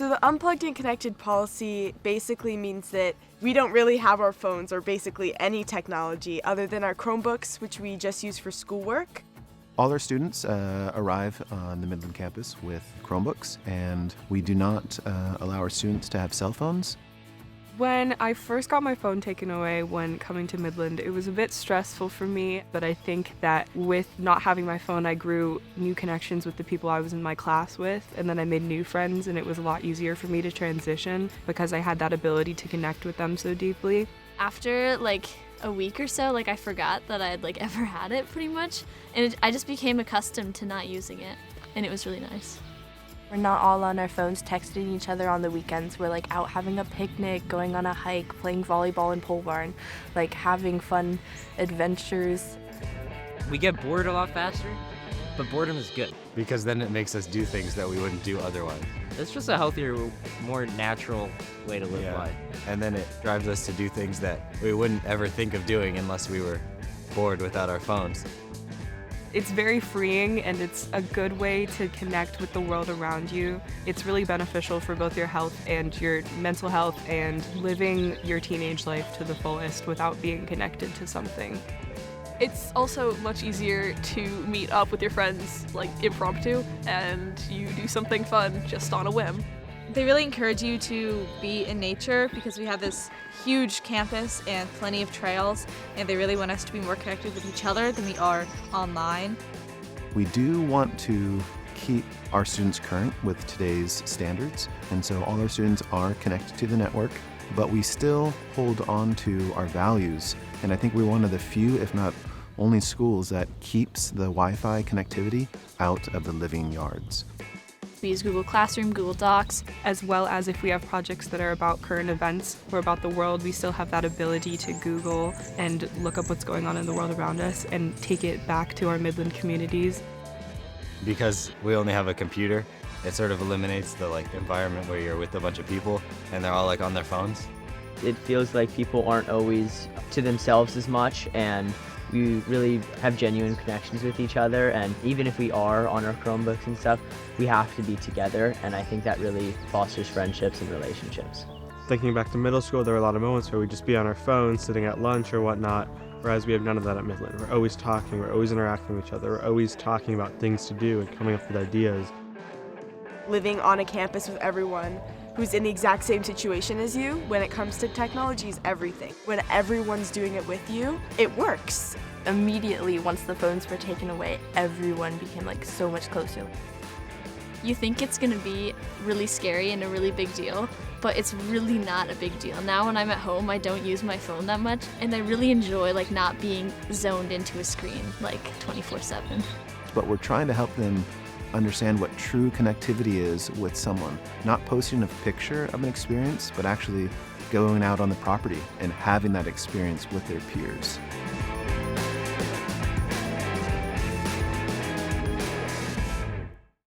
So the unplugged and connected policy basically means that we don't really have our phones or basically any technology other than our Chromebooks, which we just use for schoolwork. All our students arrive on the Midland campus with Chromebooks, and we do not allow our students to have cell phones. When I first got my phone taken away when coming to Midland, it was a bit stressful for me, but I think that with not having my phone, I grew new connections with the people I was in my class with, and then I made new friends, and it was a lot easier for me to transition because I had that ability to connect with them so deeply. After a week or so, I forgot that I had ever had it pretty much, and I just became accustomed to not using it, and it was really nice. We're not all on our phones texting each other on the weekends. We're out having a picnic, going on a hike, playing volleyball in pole barn, having fun adventures. We get bored a lot faster, but boredom is good. Because then it makes us do things that we wouldn't do otherwise. It's just a healthier, more natural way to live life. And then it drives us to do things that we wouldn't ever think of doing unless we were bored without our phones. It's very freeing, and it's a good way to connect with the world around you. It's really beneficial for both your health and your mental health and living your teenage life to the fullest without being connected to something. It's also much easier to meet up with your friends impromptu, and you do something fun just on a whim. They really encourage you to be in nature because we have this huge campus and plenty of trails, and they really want us to be more connected with each other than we are online. We do want to keep our students current with today's standards, and so all our students are connected to the network, but we still hold on to our values, and I think we're one of the few, if not only, schools that keeps the Wi-Fi connectivity out of the living yards. We use Google Classroom, Google Docs. As well as if we have projects that are about current events or about the world, we still have that ability to Google and look up what's going on in the world around us and take it back to our Midland communities. Because we only have a computer, it sort of eliminates the environment where you're with a bunch of people and they're all on their phones. It feels like people aren't always to themselves as much, and we really have genuine connections with each other, and even if we are on our Chromebooks and stuff, we have to be together, and I think that really fosters friendships and relationships. Thinking back to middle school, there were a lot of moments where we'd just be on our phones sitting at lunch or whatnot, whereas we have none of that at Midland. We're always talking, we're always interacting with each other, we're always talking about things to do and coming up with ideas. Living on a campus with everyone who's in the exact same situation as you when it comes to technology is everything. When everyone's doing it with you, it works. Immediately, once the phones were taken away, everyone became so much closer. You think it's gonna be really scary and a really big deal, but it's really not a big deal. Now when I'm at home, I don't use my phone that much, and I really enjoy not being zoned into a screen 24/7. But we're trying to help them understand what true connectivity is with someone, not posting a picture of an experience, but actually going out on the property and having that experience with their peers.